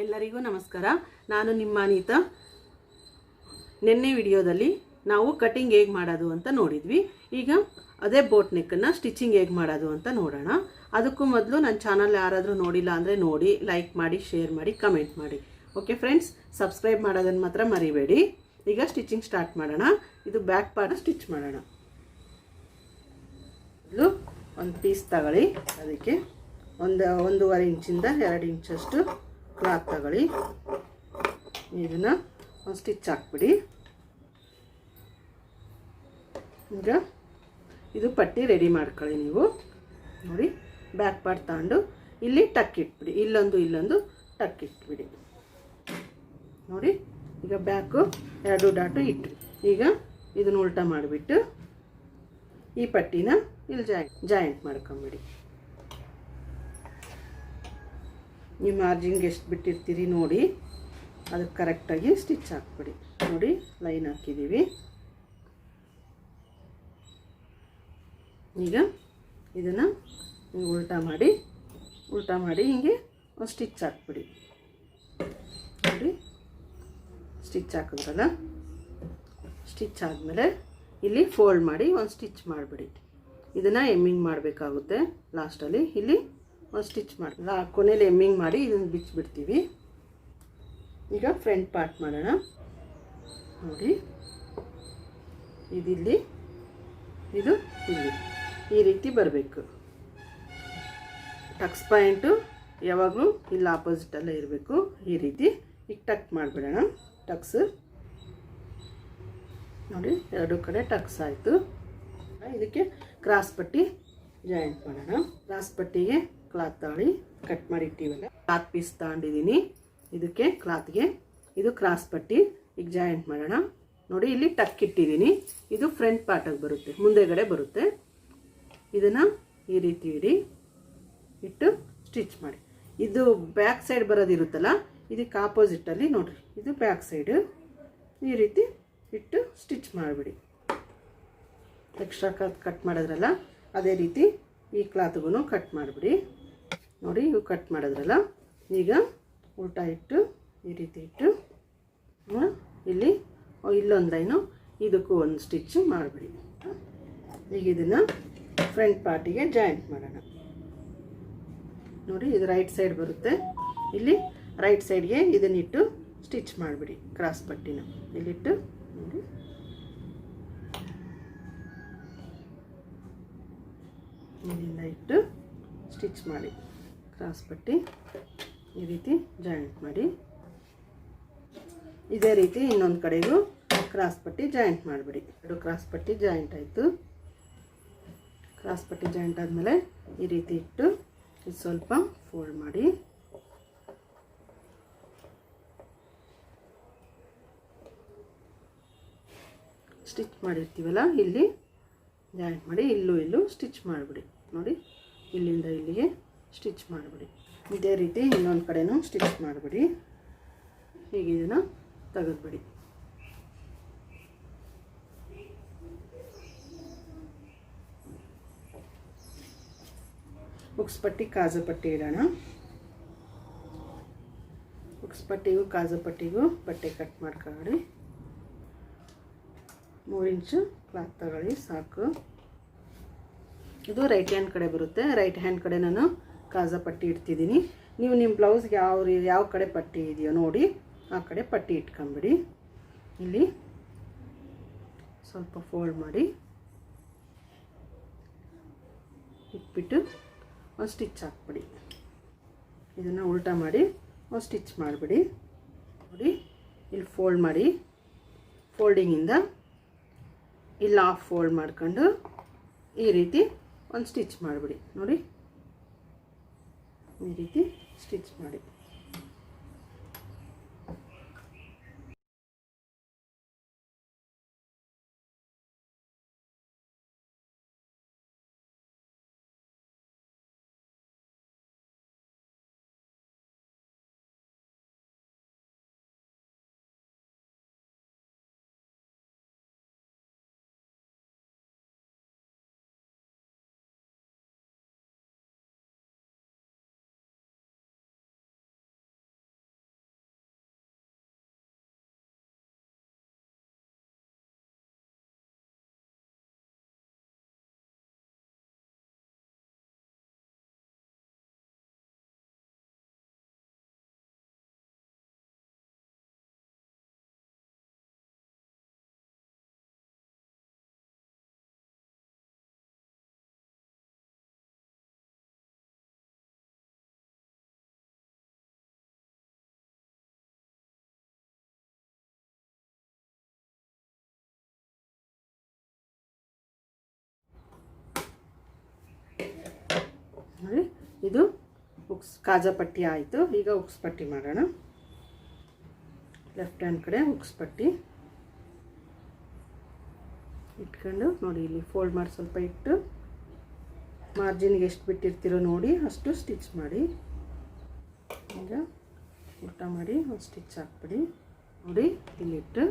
ಎಲ್ಲರಿಗೂ ನಮಸ್ಕಾರ. ನಾನು ನಿಮ್ಮ ಅನಿತಾ. ನಿನ್ನೆ ವಿಡಿಯೋದಲ್ಲಿ ನಾವು ಕಟಿಂಗ್ ಹೇಗೆ ಮಾಡೋದು ಅಂತ ನೋಡಿದ್ವಿ. ಈಗ ಅದೇ ಬೋಟ್ ನೆಕ್ಕನ್ನು ಸ್ಟಿಚಿಂಗ್ ಹೇಗೆ ಮಾಡೋದು ಅಂತ ನೋಡೋಣ. ಅದಕ್ಕೂ ಮೊದಲು ನನ್ನ ಚಾನಲ್ ಯಾರಾದರೂ ನೋಡಿಲ್ಲ ಅಂದರೆ ನೋಡಿ, ಲೈಕ್ ಮಾಡಿ, ಶೇರ್ ಮಾಡಿ, ಕಮೆಂಟ್ ಮಾಡಿ. ಓಕೆ ಫ್ರೆಂಡ್ಸ್, ಸಬ್ಸ್ಕ್ರೈಬ್ ಮಾಡೋದನ್ನು ಮಾತ್ರ ಮರಿಬೇಡಿ. ಈಗ ಸ್ಟಿಚಿಂಗ್ ಸ್ಟಾರ್ಟ್ ಮಾಡೋಣ. ಇದು ಬ್ಯಾಕ್ ಪಾರ್ಟ್ ಸ್ಟಿಚ್ ಮಾಡೋಣ. ಇದು ಒಂದು ಪೀಸ್ ತಗೊಳ್ಳಿ. ಅದಕ್ಕೆ 1.5 ಇಂಚಿಂದ 2 ಇಂಚಷ್ಟು ಕ್ಲಾತ್ ತಗೊಳ್ಳಿ. ಇದನ್ನು ಒಂದು ಸ್ಟಿಚ್ ಹಾಕ್ಬಿಡಿ. ಈಗ ಇದು ಪಟ್ಟಿ ರೆಡಿ ಮಾಡ್ಕೊಳ್ಳಿ. ನೀವು ನೋಡಿ, ಬ್ಯಾಕ್ ಪಾರ್ಟ್ ತಗೊಂಡು ಇಲ್ಲಿ ಟಕ್ ಇಟ್ಬಿಡಿ. ಇಲ್ಲೊಂದು ಟಕ್ ಇಟ್ಬಿಡಿ. ನೋಡಿ, ಈಗ ಬ್ಯಾಕು 2 ಡಾಟು ಇಟ್ಟು, ಈಗ ಇದನ್ನು ಉಲ್ಟಾ ಮಾಡಿಬಿಟ್ಟು ಈ ಪಟ್ಟಿನ ಇಲ್ಲಿ ಜಾಯಿಂಟ್ ಮಾಡ್ಕೊಂಬಿಡಿ. ನೀವು ಮಾರ್ಜಿನ್ಗೆ ಎಷ್ಟು ಬಿಟ್ಟಿರ್ತೀರಿ ನೋಡಿ, ಅದಕ್ಕೆ ಕರೆಕ್ಟಾಗಿ ಸ್ಟಿಚ್ ಹಾಕ್ಬಿಡಿ. ನೋಡಿ, ಲೈನ್ ಹಾಕಿದ್ದೀವಿ. ಈಗ ಇದನ್ನು ಉಲ್ಟಾ ಮಾಡಿ ಹಿಂಗೆ ಒಂದು ಸ್ಟಿಚ್ ಹಾಕ್ಬಿಡಿ. ನೋಡಿ, ಸ್ಟಿಚ್ ಹಾಕಿದ್ರಲ್ಲ, ಸ್ಟಿಚ್ ಆದಮೇಲೆ ಇಲ್ಲಿ ಫೋಲ್ಡ್ ಮಾಡಿ ಒಂದು ಸ್ಟಿಚ್ ಮಾಡಿಬಿಡಿ. ಇದನ್ನು ಎಮ್ಮಿಂಗ್ ಮಾಡಬೇಕಾಗುತ್ತೆ. ಲಾಸ್ಟಲ್ಲಿ ಇಲ್ಲಿ ಒಂದು ಸ್ಟಿಚ್ ಮಾಡಿ, ಕೊನೆಯಲ್ಲಿ ಎಮ್ಮಿಂಗ್ ಮಾಡಿ ಇದನ್ನು ಬಿಚ್ಚಿಬಿಡ್ತೀವಿ. ಈಗ ಫ್ರಂಟ್ ಪಾರ್ಟ್ ಮಾಡೋಣ. ನೋಡಿ, ಇದಿಲ್ಲಿ, ಇದು ಇಲ್ಲಿ, ಈ ರೀತಿ ಬರಬೇಕು. ಟಕ್ಸ್ ಪಾಯಿಂಟು ಯಾವಾಗಲೂ ಇಲ್ಲಿ ಆಪೋಸಿಟಲ್ಲೇ ಇರಬೇಕು. ಈ ರೀತಿ ಈಗ ಟಕ್ ಮಾಡಿಬಿಡೋಣ. ಟಕ್ಸ್ ನೋಡಿ, 2 ಕಡೆ ಟಕ್ಸ್ ಆಯಿತು. ಇದಕ್ಕೆ ಕ್ರಾಸ್ ಪಟ್ಟಿ ಜಾಯಿಂಟ್ ಮಾಡೋಣ. ಕ್ರಾಸ್ ಪಟ್ಟಿಗೆ ಕ್ಲಾತ್ ತಗೊಳ್ಳಿ, ಕಟ್ ಮಾಡಿ ಇಟ್ಟಿವಲ್ಲ, ಕ್ಲಾತ್ ಪೀಸ್ ತಗೊಂಡಿದ್ದೀನಿ. ಇದಕ್ಕೆ ಕ್ಲಾತ್ಗೆ ಇದು ಕ್ರಾಸ್ ಪಟ್ಟಿ ಈಗ ಜಾಯಿಂಟ್ ಮಾಡೋಣ. ನೋಡಿ, ಇಲ್ಲಿ ಟಕ್ ಇಟ್ಟಿದ್ದೀನಿ. ಇದು ಫ್ರಂಟ್ ಪಾರ್ಟಾಗಿ ಬರುತ್ತೆ, ಮುಂದೆಗಡೆ ಬರುತ್ತೆ. ಇದನ್ನು ಈ ರೀತಿ ಇಟ್ಟು ಸ್ಟಿಚ್ ಮಾಡಿ. ಇದು ಬ್ಯಾಕ್ ಸೈಡ್ ಬರೋದಿರುತ್ತಲ್ಲ, ಇದಕ್ಕೆ ಆಪೋಸಿಟಲ್ಲಿ ನೋಡಿರಿ, ಇದು ಬ್ಯಾಕ್ ಸೈಡು. ಈ ರೀತಿ ಇಟ್ಟು ಸ್ಟಿಚ್ ಮಾಡಿಬಿಡಿ. ಎಕ್ಸ್ಟ್ರಾ ಕಟ್ ಮಾಡಿದ್ರಲ್ಲ, ಅದೇ ರೀತಿ ಈ ಕ್ಲಾತ್ಗೂ ಕಟ್ ಮಾಡಿಬಿಡಿ. ನೋಡಿ, ಇವು ಕಟ್ ಮಾಡಿದ್ರಲ್ಲ, ಈಗ ಉಲ್ಟಾ ಇಟ್ಟು ಈ ರೀತಿ ಇಟ್ಟು ಇಲ್ಲಿ ಇಲ್ಲೊಂದು ಲೈನು, ಇದಕ್ಕೂ ಒಂದು ಸ್ಟಿಚ್ ಮಾಡಿಬಿಡಿ. ಈಗ ಇದನ್ನು ಫ್ರಂಟ್ ಪಾರ್ಟಿಗೆ ಜಾಯಿಂಟ್ ಮಾಡೋಣ. ನೋಡಿ, ಇದು ರೈಟ್ ಸೈಡ್ ಬರುತ್ತೆ. ಇಲ್ಲಿ ರೈಟ್ ಸೈಡ್ಗೆ ಇದನ್ನಿಟ್ಟು ಸ್ಟಿಚ್ ಮಾಡಿಬಿಡಿ. ಕ್ರಾಸ್ ಪಟ್ಟಿನ ಇಲ್ಲಿಟ್ಟು ನೋಡಿ, ಇಲ್ಲಿಂದ ಇಟ್ಟು ಸ್ಟಿಚ್ ಮಾಡಿ. ಕ್ರಾಸ್ ಪಟ್ಟಿ ಈ ರೀತಿ ಜಾಯಿಂಟ್ ಮಾಡಿ. ಇದೇ ರೀತಿ ಇನ್ನೊಂದು ಕಡೆಗೂ ಕ್ರಾಸ್ ಪಟ್ಟಿ ಜಾಯಿಂಟ್ ಮಾಡಿಬಿಡಿ. 2 ಕ್ರಾಸ್ ಪಟ್ಟಿ ಜಾಯಿಂಟ್ ಆಯಿತು. ಕ್ರಾಸ್ ಪಟ್ಟಿ ಜಾಯಿಂಟ್ ಆದಮೇಲೆ ಈ ರೀತಿ ಇಟ್ಟು ಇದು ಸ್ವಲ್ಪ ಫೋಲ್ಡ್ ಮಾಡಿ. ಸ್ಟಿಚ್ ಮಾಡಿರ್ತೀವಲ್ಲ, ಇಲ್ಲಿ ಜಾಯಿಂಟ್ ಮಾಡಿ ಇಲ್ಲೂ ಸ್ಟಿಚ್ ಮಾಡಿಬಿಡಿ. ನೋಡಿ, ಇಲ್ಲಿಂದ ಇಲ್ಲಿಗೆ ಸ್ಟಿಚ್ ಮಾಡಿಬಿಡಿ. ಇದೇ ರೀತಿ ಇನ್ನೊಂದು ಕಡೆನೂ ಸ್ಟಿಚ್ ಮಾಡಿಬಿಡಿ. ಹೀಗೆ ಇದನ್ನು ತೆಗೆದುಬಿಡಿ. ಉಕ್ಸ್ ಪಟ್ಟಿ, ಕಾಜು ಪಟ್ಟಿ ಇಡೋಣ. ಉಕ್ಸ್ ಪಟ್ಟಿಗೂ ಕಾಜು ಪಟ್ಟಿಗೂ ಬಟ್ಟೆ ಕಟ್ ಮಾಡ್ಕೊಳ್ಳಿ. 3 ಇಂಚು ಕ್ಲಾತ್ ತಗೊಳ್ಳಿ, ಸಾಕು. ಇದು ರೈಟ್ ಹ್ಯಾಂಡ್ ಕಡೆ ಬರುತ್ತೆ. ರೈಟ್ ಹ್ಯಾಂಡ್ ಕಡೆ ನಾನು ಕಾಜಾ ಪಟ್ಟಿ ಇಡ್ತಿದ್ದೀನಿ. ನೀವು ನಿಮ್ಮ ಬ್ಲೌಸ್ಗೆ ಯಾವ ಕಡೆ ಪಟ್ಟಿ ಇದೆಯೋ ನೋಡಿ, ಆ ಕಡೆ ಪಟ್ಟಿ ಇಟ್ಕೊಂಬಿಡಿ. ಇಲ್ಲಿ ಸ್ವಲ್ಪ ಫೋಲ್ಡ್ ಮಾಡಿ ಇಟ್ಬಿಟ್ಟು ಒಂದು ಸ್ಟಿಚ್ ಹಾಕ್ಬಿಡಿ. ಇದನ್ನು ಉಲ್ಟಾ ಮಾಡಿ ಒಂದು ಸ್ಟಿಚ್ ಮಾಡಿಬಿಡಿ. ನೋಡಿ, ಇಲ್ಲಿ ಫೋಲ್ಡ್ ಮಾಡಿ, ಫೋಲ್ಡಿಂಗಿಂದ ಇಲ್ಲಿ ಹಾಫ್ ಫೋಲ್ಡ್ ಮಾಡ್ಕೊಂಡು ಈ ರೀತಿ ಒಂದು ಸ್ಟಿಚ್ ಮಾಡಿಬಿಡಿ. ನೋಡಿ, ಈ ರೀತಿ ಸ್ಟಿಚ್ ಮಾಡಿ. ನೋಡಿ ಇದು ಉಕ್ಸ್ ಕಾಜಾ ಪಟ್ಟಿ ಆಯಿತು. ಈಗ ಉಕ್ಸ್ ಪಟ್ಟಿ ಮಾಡೋಣ. ಲೆಫ್ಟ್ ಹ್ಯಾಂಡ್ ಕಡೆ ಉಕ್ಸ್ ಪಟ್ಟಿ ಇಟ್ಕೊಂಡು ನೋಡಿ ಇಲ್ಲಿ ಫೋಲ್ಡ್ ಮಾಡಿ ಸ್ವಲ್ಪ ಇಟ್ಟು ಮಾರ್ಜಿನ್ಗೆ ಎಷ್ಟು ಬಿಟ್ಟಿರ್ತೀರೋ ನೋಡಿ ಅಷ್ಟು ಸ್ಟಿಚ್ ಮಾಡಿ. ಈಗ ಉಲ್ಟಾ ಮಾಡಿ ಒಂದು ಸ್ಟಿಚ್ ಹಾಕ್ಬಿಡಿ. ನೋಡಿ ಇಲ್ಲಿಟ್ಟು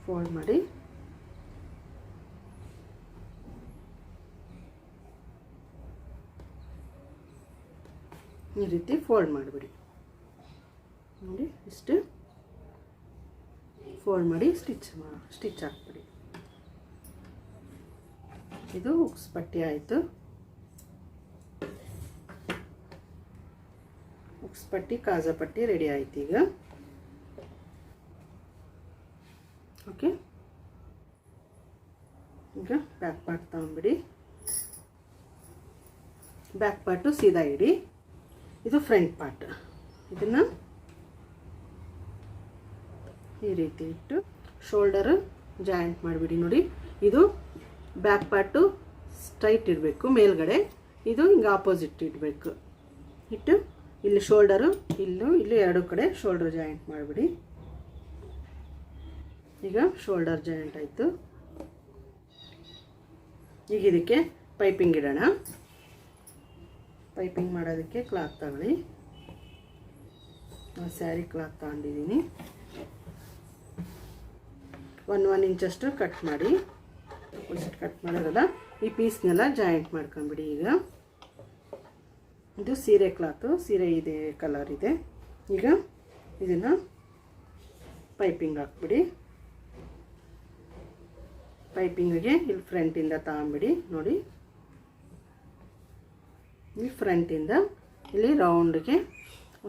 ಫೋಲ್ಡ್ ಮಾಡಿ ಈ ರೀತಿ ಫೋಲ್ಡ್ ಮಾಡಿಬಿಡಿ. ನೋಡಿ ಇಷ್ಟು ಫೋಲ್ಡ್ ಮಾಡಿ ಸ್ಟಿಚ್ ಹಾಕ್ಬಿಡಿ. ಇದು ಉಕ್ಸ್ ಪಟ್ಟಿ ಆಯಿತು. ಉಕ್ಸ್ ಪಟ್ಟಿ ಕಾಜಾ ಪಟ್ಟಿ ರೆಡಿ ಆಯ್ತು. ಈಗ ಓಕೆ, ಈಗ ಬ್ಯಾಕ್ ಪಾರ್ಟ್ ತಗೊಂಡ್ಬಿಡಿ. ಬ್ಯಾಕ್ ಪಾರ್ಟು ಸೀದಾ ಇಡಿ. ಇದು ಫ್ರಂಟ್ ಪಾರ್ಟ್. ಇದನ್ನು ಈ ರೀತಿ ಇಟ್ಟು ಶೋಲ್ಡರ್ ಜಾಯಿಂಟ್ ಮಾಡಿಬಿಡಿ. ನೋಡಿ ಇದು ಬ್ಯಾಕ್ ಪಾರ್ಟು ಸ್ಟ್ರೈಟ್ ಇಡಬೇಕು ಮೇಲ್ಗಡೆ, ಇದು ಹಿಂಗೆ ಆಪೋಸಿಟ್ ಇಡಬೇಕು. ಇಟ್ಟು ಇಲ್ಲಿ ಶೋಲ್ಡರು ಇಲ್ಲಿ ಎರಡು ಕಡೆ ಶೋಲ್ಡರ್ ಜಾಯಿಂಟ್ ಮಾಡಿಬಿಡಿ. ಈಗ ಶೋಲ್ಡರ್ ಜಾಯಿಂಟ್ ಆಯಿತು. ಈಗ ಇದಕ್ಕೆ ಪೈಪಿಂಗ್ ಇಡೋಣ. ಪೈಪಿಂಗ್ ಮಾಡೋದಕ್ಕೆ ಕ್ಲಾತ್ ತಗೊಳ್ಳಿ. ನಾನು ಸ್ಯಾರಿ ಕ್ಲಾತ್ ತಗೊಂಡಿದ್ದೀನಿ. 1 ಇಂಚಷ್ಟು ಕಟ್ ಮಾಡಿ, ಕಟ್ ಮಾಡೋದಲ್ಲ, ಈ ಪೀಸ್ನೆಲ್ಲ ಜಾಯಿಂಟ್ ಮಾಡ್ಕೊಂಬಿಡಿ. ಈಗ ಇದು ಸೀರೆ ಕ್ಲಾತು, ಸೀರೆ ಇದೆ ಕಲರ್ ಇದೆ. ಈಗ ಇದನ್ನು ಪೈಪಿಂಗ್ ಹಾಕ್ಬಿಡಿ. ಪೈಪಿಂಗಿಗೆ ಇಲ್ಲಿ ಫ್ರಂಟಿಂದ ತಗೊಂಬಿಡಿ. ನೋಡಿ ಈ ಫ್ರಂಟಿಂದ ಇಲ್ಲಿ ರೌಂಡ್ಗೆ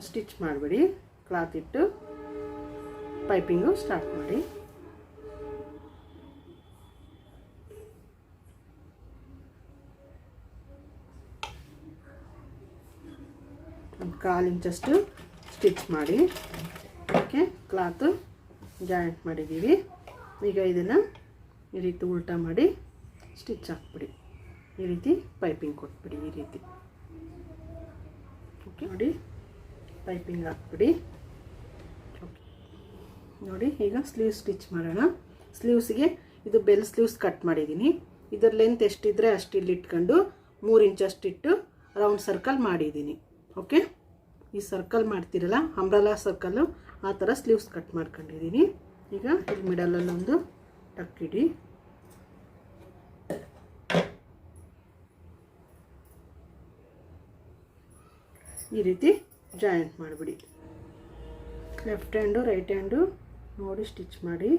ಸ್ಟಿಚ್ ಮಾಡಿಬಿಡಿ. ಕ್ಲಾತ್ ಇಟ್ಟು ಪೈಪಿಂಗು ಸ್ಟಾರ್ಟ್ ಮಾಡಿ. ಒಂದು 1/4 ಇಂಚಷ್ಟು ಸ್ಟಿಚ್ ಮಾಡಿ. ಓಕೆ, ಕ್ಲಾತು ಜಾಯಿಂಟ್ ಮಾಡಿದ್ದೀವಿ. ಈಗ ಇದನ್ನು ಈ ರೀತಿ ಉಲ್ಟಾ ಮಾಡಿ ಸ್ಟಿಚ್ ಹಾಕ್ಬಿಡಿ. ಈ ರೀತಿ ಪೈಪಿಂಗ್ ಕೊಟ್ಬಿಡಿ. ಈ ರೀತಿ ಓಕೆ, ನೋಡಿ ಪೈಪಿಂಗ್ ಹಾಕ್ಬಿಡಿ. ಓಕೆ, ನೋಡಿ ಈಗ ಸ್ಲೀವ್ಸ್ ಸ್ಟಿಚ್ ಮಾಡೋಣ. ಸ್ಲೀವ್ಸ್ಗೆ ಇದು ಬೆಲ್ ಸ್ಲೀವ್ಸ್ ಕಟ್ ಮಾಡಿದ್ದೀನಿ. ಇದರ ಲೆಂತ್ ಎಷ್ಟಿದ್ರೆ ಅಷ್ಟು ಇಲ್ಲಿ ಇಟ್ಕೊಂಡು 3 ಇಂಚಷ್ಟಿಟ್ಟು ರೌಂಡ್ ಸರ್ಕಲ್ ಮಾಡಿದ್ದೀನಿ. ಓಕೆ, ಈ ಸರ್ಕಲ್ ಮಾಡ್ತಿರಲ್ಲ ಅಂಬ್ರೆಲಾ ಸರ್ಕಲ್ಲು, ಆ ಥರ ಸ್ಲೀವ್ಸ್ ಕಟ್ ಮಾಡ್ಕೊಂಡಿದ್ದೀನಿ. ಈಗ ಇಲ್ಲಿ ಮಿಡಲಲ್ಲೊಂದು ಟಕ್ ಇಡಿ. ಈ ರೀತಿ ಜಾಯಿಂಟ್ ಮಾಡಿಬಿಡಿ. ಲೆಫ್ಟ್ ಹ್ಯಾಂಡು ರೈಟ್ ಹ್ಯಾಂಡು ನೋಡಿ ಸ್ಟಿಚ್ ಮಾಡಿ.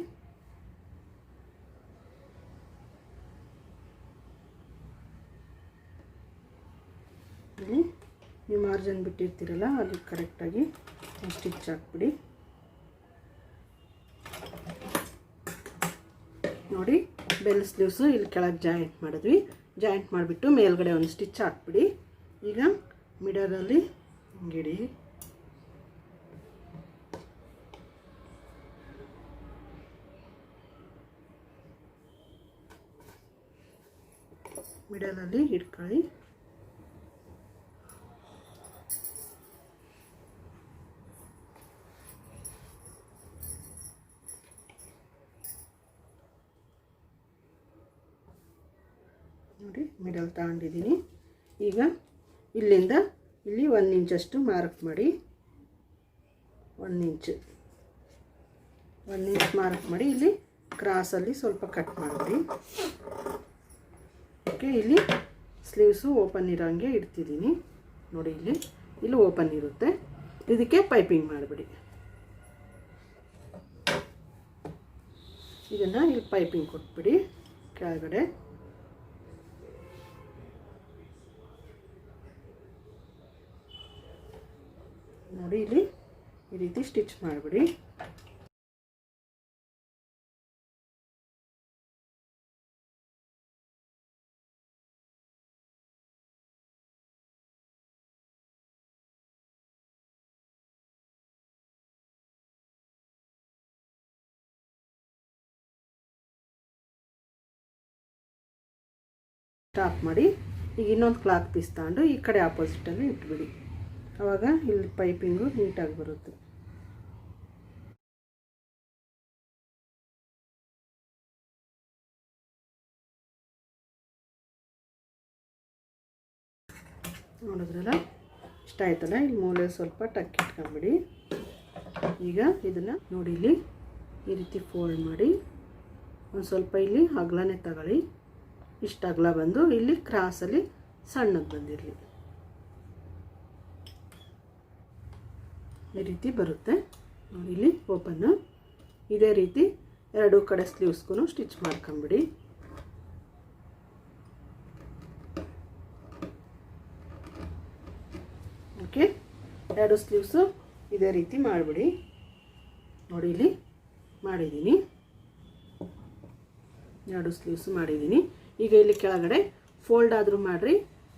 ನೀವು ಮಾರ್ಜಿನ್ ಬಿಟ್ಟಿರ್ತೀರಲ್ಲ ಅದು ಕರೆಕ್ಟಾಗಿ ಸ್ಟಿಚ್ ಹಾಕ್ಬಿಡಿ. ನೋಡಿ ಬೆಲ್ ಸ್ಲೀವ್ಸು ಇಲ್ಲಿ ಕೆಳಗೆ ಜಾಯಿಂಟ್ ಮಾಡಿದ್ವಿ. ಜಾಯಿಂಟ್ ಮಾಡಿಬಿಟ್ಟು ಮೇಲ್ಗಡೆ ಒಂದು ಸ್ಟಿಚ್ ಹಾಕ್ಬಿಡಿ. ಈಗ ಮಿಡಲಲ್ಲಿ ಹಿಂಗಿಡಿ. ಮಿಡಲಲ್ಲಿ ಇಟ್ಕೊಳ್ಳಿ. ನೋಡಿ ಮಿಡಲ್ ತಗೊಂಡಿದ್ದೀನಿ. ಈಗ ಇಲ್ಲಿಂದ ಇಲ್ಲಿ 1 ಇಂಚಷ್ಟು ಮಾರ್ಕ್ ಮಾಡಿ. 1 ಇಂಚ್ ಮಾರ್ಕ್ ಮಾಡಿ ಇಲ್ಲಿ ಕ್ರಾಸಲ್ಲಿ ಸ್ವಲ್ಪ ಕಟ್ ಮಾಡಿಬಿಡಿ. ಓಕೆ, ಇಲ್ಲಿ ಸ್ಲೀವ್ಸು ಓಪನ್ ಇರೋಂಗೆ ಇಡ್ತಿದ್ದೀನಿ. ನೋಡಿ ಇಲ್ಲಿ ಓಪನ್ ಇರುತ್ತೆ. ಇದಕ್ಕೆ ಪೈಪಿಂಗ್ ಮಾಡಿಬಿಡಿ. ಇದನ್ನು ಇಲ್ಲಿ ಪೈಪಿಂಗ್ ಕೊಟ್ಬಿಡಿ ಕೆಳಗಡೆ. ನೋಡಿ ಇಲ್ಲಿ ಈ ರೀತಿ ಸ್ಟಿಚ್ ಮಾಡಿಬಿಡಿ. ಸ್ಟಾಪ್ ಮಾಡಿ ಈಗ ಇನ್ನೊಂದು ಕ್ಲಾತ್ ಪೀಸ್ ತಗೊಂಡು ಈ ಕಡೆ ಆಪೋಸಿಟಲ್ಲಿ ಇಟ್ಬಿಡಿ. ಆವಾಗ ಇಲ್ಲಿ ಪೈಪಿಂಗು ನೀಟಾಗಿ ಬರುತ್ತೆ. ನೋಡಿದ್ರಲ್ಲ, ಇಷ್ಟ ಆಯ್ತಲ್ಲ. ಇಲ್ಲಿ ಮೂಲೆ ಸ್ವಲ್ಪ ಟಕ್ ಇಟ್ಕೊಂಬಿಡಿ. ಈಗ ಇದನ್ನು ನೋಡಿ, ಇಲ್ಲಿ ಈ ರೀತಿ ಫೋಲ್ಡ್ ಮಾಡಿ ಒಂದು ಸ್ವಲ್ಪ ಇಲ್ಲಿ ಅಗಲನೇ ತಗೊಳ್ಳಿ. ಇಷ್ಟು ಅಗಲ ಬಂದು ಇಲ್ಲಿ ಕ್ರಾಸಲ್ಲಿ ಸಣ್ಣಗೆ ಬಂದಿರಲಿ, ಈ ರೀತಿ ಬರುತ್ತೆ ನೋಡಿ. ಇಲ್ಲಿ ಓಪನ್ನು ಇದೇ ರೀತಿ ಎರಡೂ ಕಡೆ ಸ್ಲೀವ್ಸ್ಗೂ ಸ್ಟಿಚ್ ಮಾಡ್ಕೊಂಬಿಡಿ. ಓಕೆ, ಎರಡು ಸ್ಲೀವ್ಸು ಇದೇ ರೀತಿ ಮಾಡಿಬಿಡಿ. ನೋಡಿ, ಇಲ್ಲಿ ಮಾಡಿದ್ದೀನಿ, ಎರಡು ಸ್ಲೀವ್ಸು ಮಾಡಿದ್ದೀನಿ. ಈಗ ಇಲ್ಲಿ ಕೆಳಗಡೆ ಫೋಲ್ಡ್ ಆದರೂ ಮಾಡಿರಿ,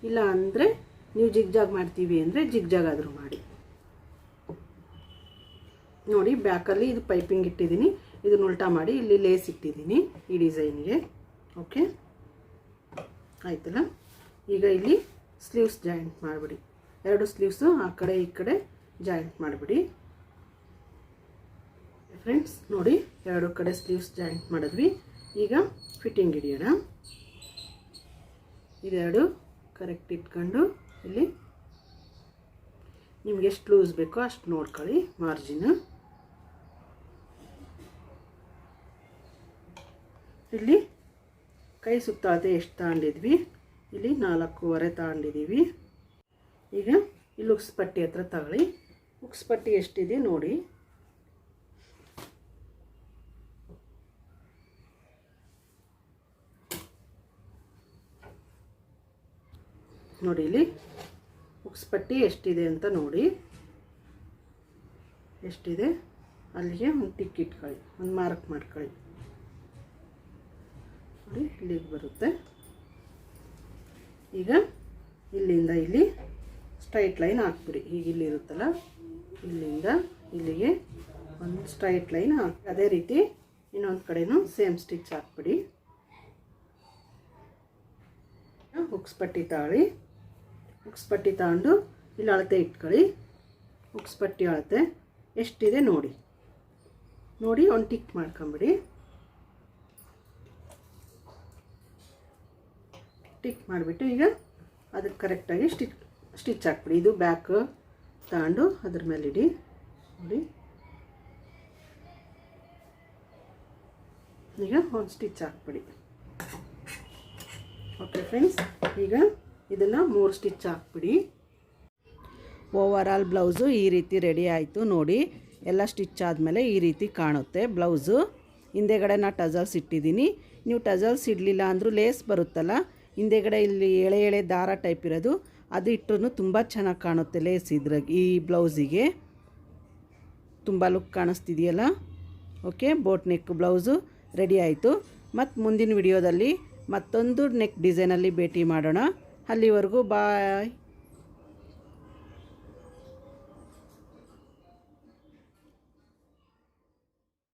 ಇಲ್ಲ ಅಂದರೆ ನೀವು ಜಿಗ್ಜಾಗ್ ಮಾಡ್ತೀವಿ ಅಂದರೆ ಜಿಗ್ಜಾಗ್ ಆದರೂ ಮಾಡಿ. ನೋಡಿ, ಬ್ಯಾಕಲ್ಲಿ ಇದು ಪೈಪಿಂಗ್ ಇಟ್ಟಿದ್ದೀನಿ, ಇದನ್ನು ಉಲ್ಟಾ ಮಾಡಿ ಇಲ್ಲಿ ಲೇಸ್ ಇಟ್ಟಿದ್ದೀನಿ ಈ ಡಿಸೈನ್ಗೆ. ಓಕೆ, ಆಯ್ತಲ್ಲ. ಈಗ ಇಲ್ಲಿ ಸ್ಲೀವ್ಸ್ ಜಾಯಿಂಟ್ ಮಾಡಿಬಿಡಿ. ಎರಡು ಸ್ಲೀವ್ಸು ಆ ಕಡೆ ಈ ಕಡೆ ಜಾಯಿಂಟ್ ಮಾಡಿಬಿಡಿ ಫ್ರೆಂಡ್ಸ್. ನೋಡಿ, ಎರಡು ಕಡೆ ಸ್ಲೀವ್ಸ್ ಜಾಯಿಂಟ್ ಮಾಡಿದ್ವಿ. ಈಗ ಫಿಟ್ಟಿಂಗ್ ಹಿಡಿಯೋಣ. ಇದೆರಡು ಕರೆಕ್ಟ್ ಇಟ್ಕೊಂಡು ಇಲ್ಲಿ ನಿಮ್ಗೆ ಎಷ್ಟು ಲೂಸ್ ಬೇಕೋ ಅಷ್ಟು ನೋಡ್ಕೊಳ್ಳಿ ಮಾರ್ಜಿನ್. ಇಲ್ಲಿ ಕೈ ಸುತ್ತಾಳತೆ ಎಷ್ಟು ತಗೊಂಡಿದ್ವಿ, ಇಲ್ಲಿ 4.25 ತಗೊಂಡಿದ್ದೀವಿ. ಈಗ ಇಲ್ಲಿ ಉಕ್ಸ್ ಪಟ್ಟಿ ಹತ್ರ ತಗೊಳ್ಳಿ. ಉಕ್ಸ್ ಪಟ್ಟಿ ಎಷ್ಟಿದೆ ನೋಡಿ. ನೋಡಿ, ಇಲ್ಲಿ ಉಕ್ಸ್ ಪಟ್ಟಿ ಎಷ್ಟಿದೆ ಅಂತ ನೋಡಿ. ಎಷ್ಟಿದೆ ಅಲ್ಲಿಗೆ ಒಂದು ಟಿಕ್ ಇಟ್ಕೊಳ್ಳಿ, ಒಂದು ಮಾರ್ಕ್ ಮಾಡ್ಕೊಳ್ಳಿ. ನೋಡಿ, ಇಲ್ಲಿಗೆ ಬರುತ್ತೆ. ಈಗ ಇಲ್ಲಿಂದ ಇಲ್ಲಿ ಸ್ಟ್ರೈಟ್ ಲೈನ್ ಹಾಕ್ಬಿಡಿ. ಈಗ ಇಲ್ಲಿ ಇರುತ್ತಲ್ಲ, ಇಲ್ಲಿಂದ ಇಲ್ಲಿಗೆ ಒಂದು ಸ್ಟ್ರೈಟ್ ಲೈನ್ ಹಾಕಿ ಅದೇ ರೀತಿ ಇನ್ನೊಂದು ಕಡೆನೂ ಸೇಮ್ ಸ್ಟಿಚ್ ಹಾಕ್ಬಿಡಿ. ಉಕ್ಸ್ ಪಟ್ಟಿ ತಗೊಳ್ಳಿ. ಉಕ್ಸ್ ಪಟ್ಟಿ ತಗೊಂಡು ಇಲ್ಲಿ ಅಳತೆ ಇಟ್ಕೊಳ್ಳಿ. ಉಕ್ಸ್ ಪಟ್ಟಿ ಅಳತೆ ಎಷ್ಟಿದೆ ನೋಡಿ. ನೋಡಿ, ಒಂದು ಟಿಕ್ ಮಾಡ್ಕೊಂಬಿಡಿ. ಟಿಕ್ ಮಾಡಿಬಿಟ್ಟು ಈಗ ಅದಕ್ಕೆ ಕರೆಕ್ಟಾಗಿ ಸ್ಟಿಚ್ ಹಾಕ್ಬಿಡಿ. ಇದು ಬ್ಯಾಕ್ ತಗೊಂಡು ಅದ್ರ ಮೇಲೆ ಇಡಿ. ನೋಡಿ, ಈಗ ಒಂದು ಸ್ಟಿಚ್ ಹಾಕ್ಬಿಡಿ. ಓಕೆ ಫ್ರೆಂಡ್ಸ್, ಈಗ ಇದನ್ನು 3 ಸ್ಟಿಚ್ ಹಾಕ್ಬಿಡಿ. ಓವರಾಲ್ ಬ್ಲೌಸು ಈ ರೀತಿ ರೆಡಿ ಆಯಿತು ನೋಡಿ. ಎಲ್ಲ ಸ್ಟಿಚ್ ಆದಮೇಲೆ ಈ ರೀತಿ ಕಾಣುತ್ತೆ ಬ್ಲೌಸು. ಹಿಂದೆಗಡೆ ನಾನು ಟಜಲ್ಸ್ ಇಟ್ಟಿದ್ದೀನಿ. ನೀವು ಟಜಲ್ಸ್ ಇಡಲಿಲ್ಲ ಅಂದರೂ ಲೇಸ್ ಬರುತ್ತಲ್ಲ, ಹಿಂದೆಗಡೆ ಇಲ್ಲಿ ಎಳೆ ಎಳೆ ದಾರ ಟೈಪ್ ಇರೋದು, ಅದು ಇಟ್ಟರೂ ತುಂಬ ಚೆನ್ನಾಗಿ ಕಾಣುತ್ತೆ ಲೇಸ್ ಇದ್ರಾಗ. ಈ ಬ್ಲೌಸಿಗೆ ತುಂಬ ಲುಕ್ ಕಾಣಿಸ್ತಿದೆಯಲ್ಲ. Okay, boat neck blouse ready ಆಯಿತು. ಮತ್ತು ಮುಂದಿನ ವಿಡಿಯೋದಲ್ಲಿ ಮತ್ತೊಂದು ನೆಕ್ ಡಿಸೈನಲ್ಲಿ ಭೇಟಿ ಮಾಡೋಣ. ಅಲ್ಲಿವರೆಗೂ ಬಾಯ್.